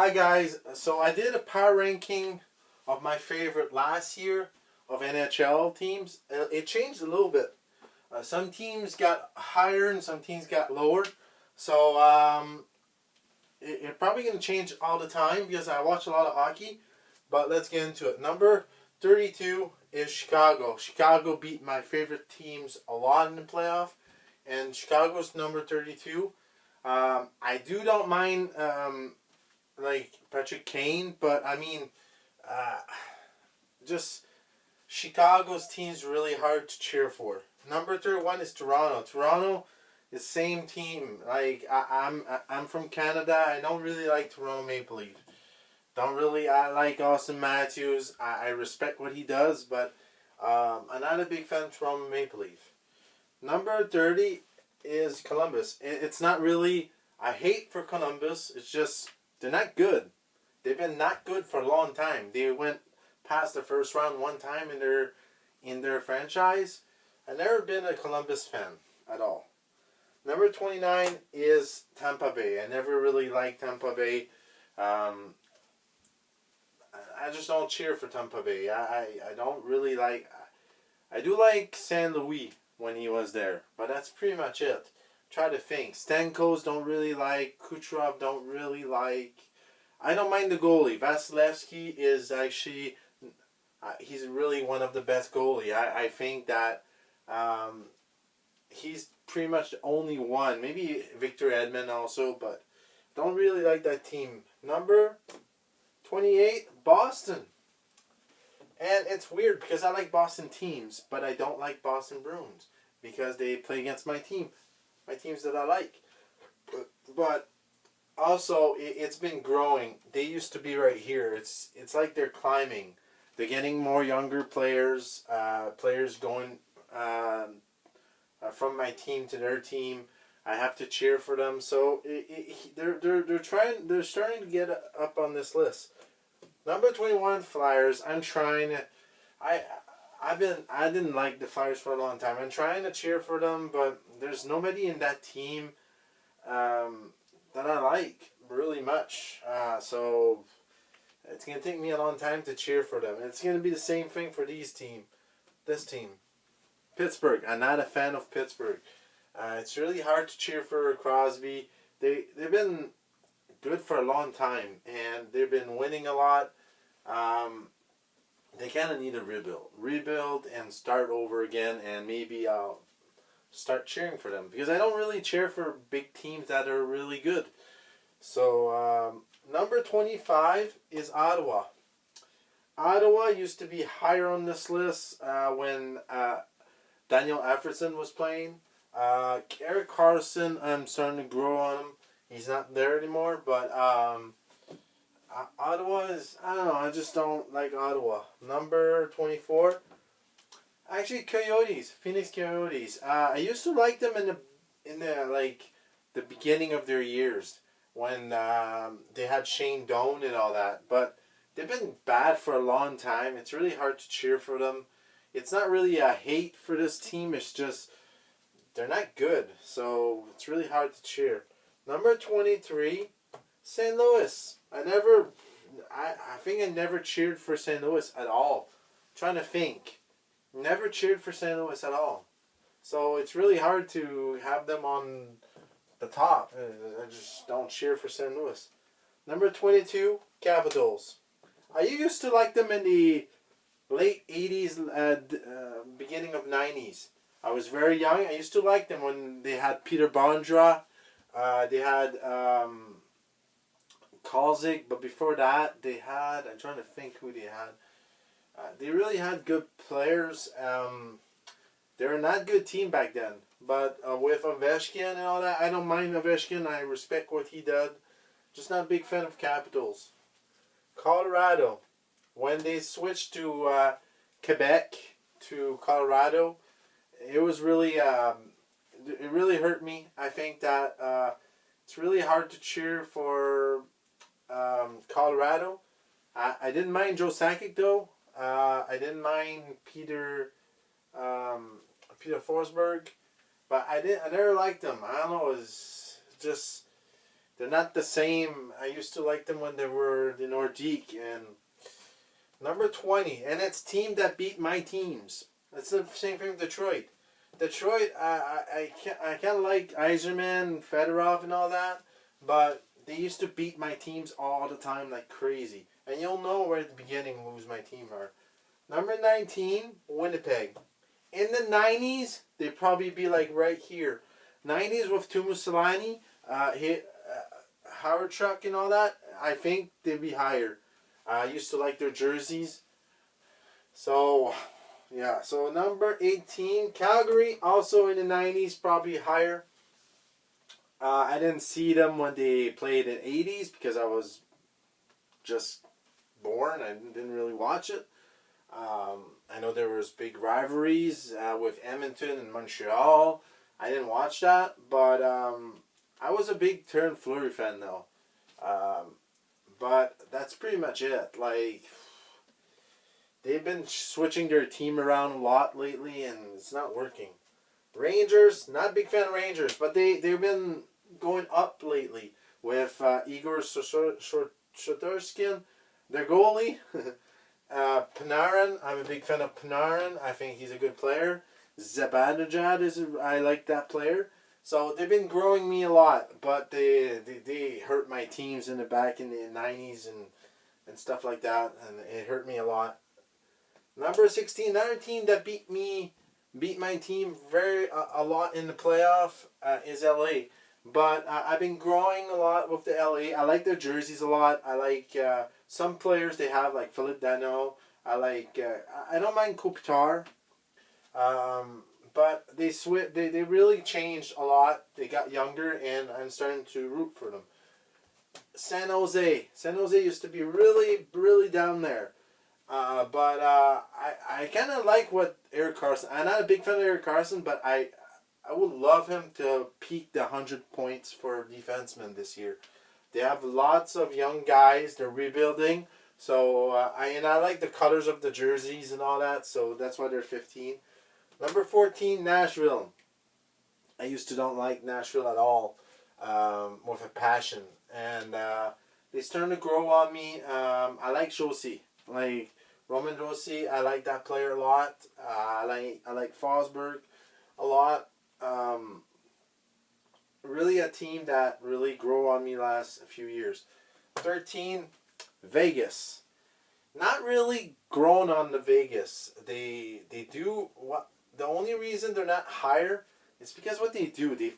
Hi guys, so I did a power ranking of my favorite last year of NHL teams. It changed a little bit. Some teams got higher and some teams got lower. So it's probably going to change all the time because I watch a lot of hockey. But let's get into it. Number 32 is Chicago. Chicago beat my favorite teams a lot in the playoff. And Chicago's number 32. I don't mind like Patrick Kane, but I mean, just Chicago's team's really hard to cheer for. Number 31 is Toronto. Toronto is same team. Like I'm from Canada. I don't really like Toronto Maple Leaf. Don't really. I like Austin Matthews. I respect what he does, but I'm not a big fan of Toronto Maple Leaf. Number 30 is Columbus. It's not really. I hate for Columbus. It's just they're not good. They've been not good for a long time. They went past the first round one time in their franchise. I've never been a Columbus fan at all. Number 29 is Tampa Bay. I never really liked Tampa Bay. I just don't cheer for Tampa Bay. I don't really like. I do like San Luis when he was there, but that's pretty much it. Try to think. Stamkos don't really like. Kucherov don't really like. I don't mind the goalie. Vasilevsky is actually he's really one of the best goalie. I think that he's pretty much the only one. Maybe Victor Edmond also, but don't really like that team. Number 28, Boston. And it's weird because I like Boston teams, but I don't like Boston Bruins because they play against my team. My teams that I like. But also, it's been growing. They used to be right here. It's like they're climbing. They're getting more younger players. Players going from my team to their team. I have to cheer for them. So they're starting to get up on this list. Number 21, Flyers. I'm trying to. I didn't like the Flyers for a long time. I'm trying to cheer for them, but there's nobody in that team that I like really much. So it's gonna take me a long time to cheer for them. It's gonna be the same thing for this team. Pittsburgh. I'm not a fan of Pittsburgh. It's really hard to cheer for Crosby. They've been good for a long time and they've been winning a lot. They kind of need a rebuild and start over again, and maybe I'll start cheering for them because I don't really cheer for big teams that are really good. So number 25 is Ottawa. Ottawa used to be higher on this list when Daniel Efferson was playing. Erik Karlsson, I'm starting to grow on him. He's not there anymore, but Ottawa is, I don't know, I just don't like Ottawa. Number 24, actually Coyotes, Phoenix Coyotes. I used to like them in the beginning of their years when they had Shane Doan and all that, but they've been bad for a long time. It's really hard to cheer for them. It's not really a hate for this team, it's just they're not good, so it's really hard to cheer. Number 23, St. Louis. I think I never cheered for St. Louis at all. I'm trying to think. Never cheered for St. Louis at all. So it's really hard to have them on the top. I just don't cheer for St. Louis. Number 22, Capitals. I used to like them in the late 80s, beginning of 90s. I was very young. I used to like them when they had Peter Bondra. They had Kalzik, but before that they had, I'm trying to think who they had. They really had good players. They were not a good team back then, but with Ovechkin and all that, I don't mind Ovechkin. I respect what he did. Just not a big fan of Capitals. Colorado. When they switched to Quebec to Colorado, it was really it really hurt me. I think that it's really hard to cheer for Colorado. I didn't mind Joe Sakic though. I didn't mind Peter Forsberg, but I never liked them. I don't know. It was just They're not the same. I used to like them when they were the Nordique. And number 20, and it's team that beat my teams. It's the same thing with Detroit. Detroit, I can't like Yzerman, Fedorov, and all that, but they used to beat my teams all the time like crazy. And you'll know right at the beginning who's my team are. Number 19, Winnipeg. In the 90s, they'd probably be like right here. 90s with Tuomo Selänne, Howard Chuck and all that, I think they'd be higher. I used to like their jerseys. So, yeah. So, number 18, Calgary, also in the 90s, probably higher. I didn't see them when they played in the 80s because I was just born. I didn't really watch it. I know there was big rivalries with Edmonton and Montreal. I didn't watch that, but I was a big Turn Fleury fan though. But that's pretty much it. Like, they've been switching their team around a lot lately, and it's not working. Rangers, not a big fan of Rangers, but they've been going up lately with Igor Shesterkin, their goalie. Panarin, I'm a big fan of Panarin. I think he's a good player. Zibanejad I like that player. So they've been growing me a lot, but they hurt my teams in the back in the 90s and stuff like that, and it hurt me a lot. Number 16, another team that beat my team a lot in the playoff is LA. But I've been growing a lot with the LA. I like their jerseys a lot. I like some players they have, like Philippe Danault. I don't mind Kopitar. But they really changed a lot. They got younger, and I'm starting to root for them. San Jose used to be really, really down there. But I kind of like what Erik Karlsson. I'm not a big fan of Erik Karlsson, but I would love him to peak the 100 points for defensemen this year. They have lots of young guys. They're rebuilding. So I like the colors of the jerseys and all that. So that's why they're 15. Number 14, Nashville. I used to don't like Nashville at all, with a passion, and they starting to grow on me. I like Josi, like Roman Josi. I like that player a lot. I like Forsberg a lot. Really a team that really grew on me last few years. 13, Vegas. Not really grown on the Vegas. They do what. The only reason they're not higher is because what they do. They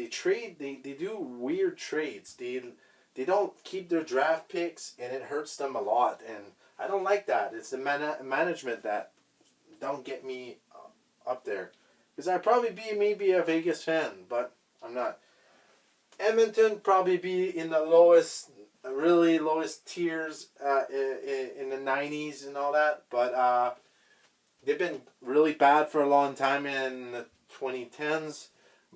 trade. They do weird trades. They don't keep their draft picks, and it hurts them a lot. And I don't like that. It's the management that don't get me up there. Because I'd probably be maybe a Vegas fan, but I'm not. Edmonton probably be in the lowest, really lowest tiers in the 90s and all that. But they've been really bad for a long time in the 2010s.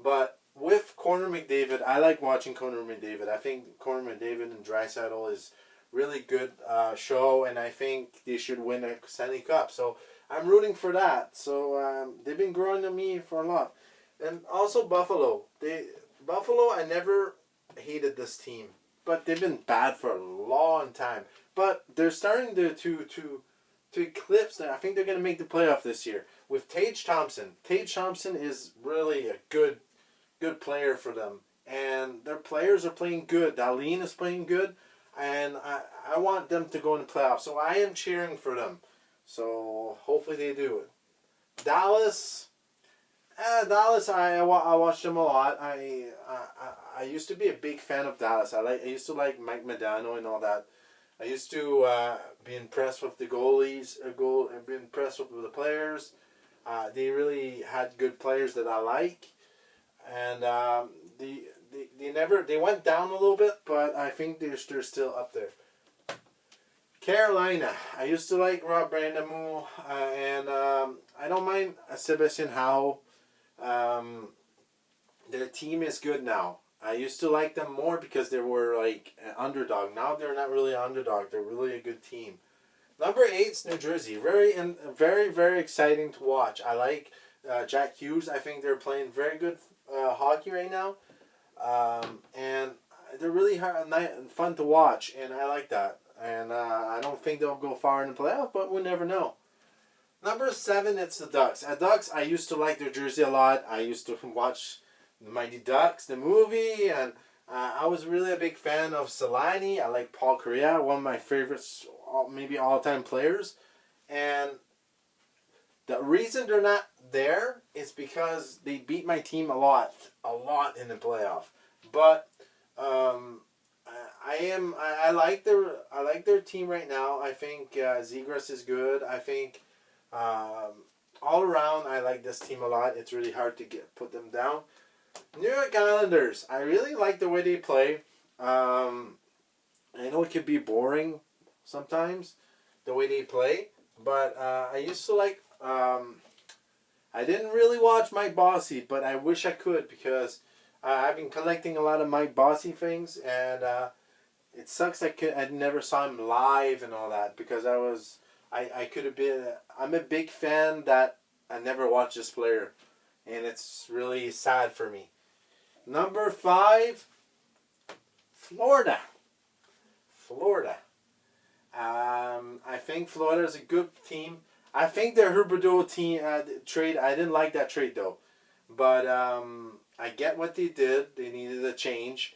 But with Connor McDavid, I like watching Connor McDavid. I think Connor McDavid and Draisaitl is really good show, and I think they should win a Stanley Cup. So I'm rooting for that. So they've been growing to me for a lot. And also Buffalo. Buffalo, I never hated this team, but they've been bad for a long time. But they're starting to eclipse that. I think they're going to make the playoff this year with Tage Thompson. Tage Thompson is really a good player for them, and their players are playing good. Dahlin is playing good, and I want them to go in the playoffs. So I am cheering for them. So hopefully they do it. Dallas, I watched them a lot. I used to be a big fan of Dallas. I used to like Mike Modano and all that. I used to be impressed with the goalies. Be impressed with the players. They really had good players that I like, and they went down a little bit, but I think they're still up there. Carolina. I used to like Rob Brandamou, and I don't mind Sebastian Howe. Their team is good now. I used to like them more because they were like an underdog. Now they're not really an underdog. They're really a good team. Number 8 is New Jersey. Very, very exciting to watch. I like Jack Hughes. I think they're playing very good hockey right now. And they're really fun to watch, and I like that. And I don't think they'll go far in the playoff, but we'll never know. Number 7, it's the Ducks. At Ducks, I used to like their jersey a lot. I used to watch the Mighty Ducks, the movie, and I was really a big fan of Solani. I like Paul Correa, one of my favorites, maybe all-time players. And the reason they're not there is because they beat my team a lot in the playoff. But I like their team right now. I think Zegras is good. I think all around I like this team a lot. It's really hard to put them down. New York Islanders. I really like the way they play. I know it could be boring sometimes the way they play, but I used to like. I didn't really watch Mike Bossy, but I wish I could because I've been collecting a lot of Mike Bossy things, and it sucks I never saw him live and all that because I could have been. I'm a big fan that I never watched this player, and it's really sad for me. Number 5, Florida. I think Florida is a good team. I think their Huberdeau team trade. I didn't like that trade though, but I get what they did. They needed a change,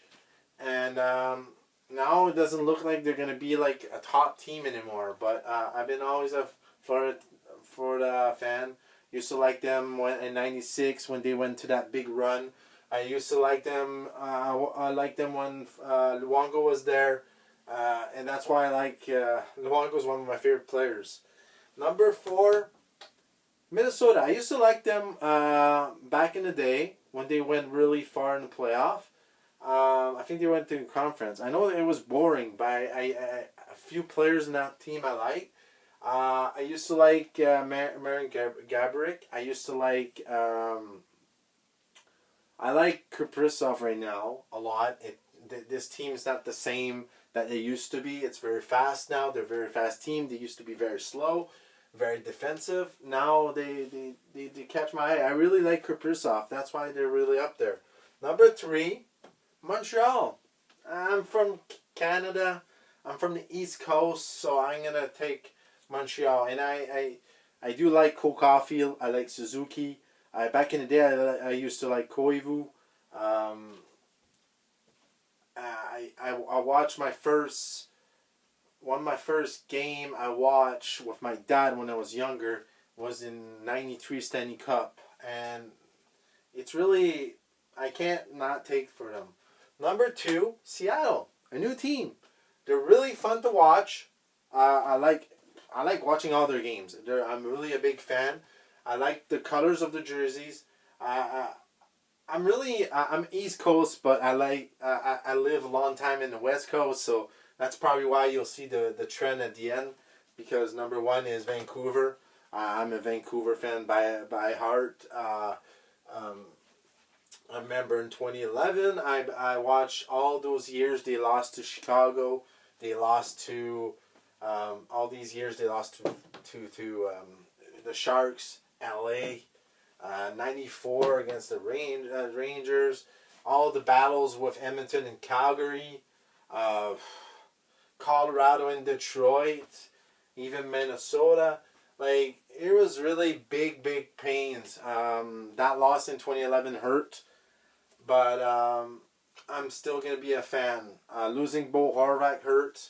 and now it doesn't look like they're gonna be like a top team anymore. But I've been always a Florida fan. Used to like them in '96 when they went to that big run. I used to like them. I liked them when Luongo was there, and that's why I like Luongo is one of my favorite players. Number 4, Minnesota. I used to like them back in the day when they went really far in the playoff. I think they went to the conference. I know it was boring, but a few players in that team I like. I used to like Marian Gaborik. I used to like. I like Kaprizov right now a lot. This team's not the same that they used to be. It's very fast now. They're a very fast team. They used to be very slow, very defensive. Now they catch my eye. I really like Kaprizov. That's why they're really up there. Number 3, Montreal. I'm from Canada. I'm from the East Coast, so I'm going to take Montreal. And I do like Cole Caulfield. I like Suzuki. Back in the day, I used to like Koivu. I watched one of my first game I watched with my dad when I was younger was in '93 Stanley Cup, and it's really I can't not take for them. Number 2, Seattle, a new team. They're really fun to watch. I like watching all their games. I'm really a big fan. I like the colors of the jerseys. I'm East Coast, but I live a long time in the West Coast, so that's probably why you'll see the trend at the end, because number 1 is Vancouver. I'm a Vancouver fan by heart. I remember in 2011, I watched all those years they lost to Chicago. They lost to all these years they lost to the Sharks, LA. 94 against the Rangers, all the battles with Edmonton and Calgary, Colorado and Detroit, even Minnesota. Like, it was really big pains. That loss in 2011 hurt, but I'm still going to be a fan. Losing Bo Horvath hurt.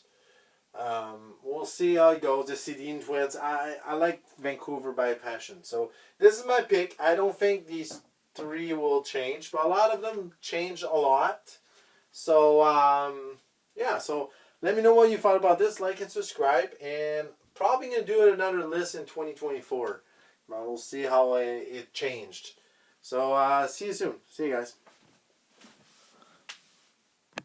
We'll see how it goes. The Sedin Twins. I like Vancouver by passion. So this is my pick. I don't think these 3 will change, but a lot of them change a lot. So yeah. So let me know what you thought about this. Like and subscribe. And probably gonna do another list in 2024. We'll see how it changed. So see you soon. See you guys.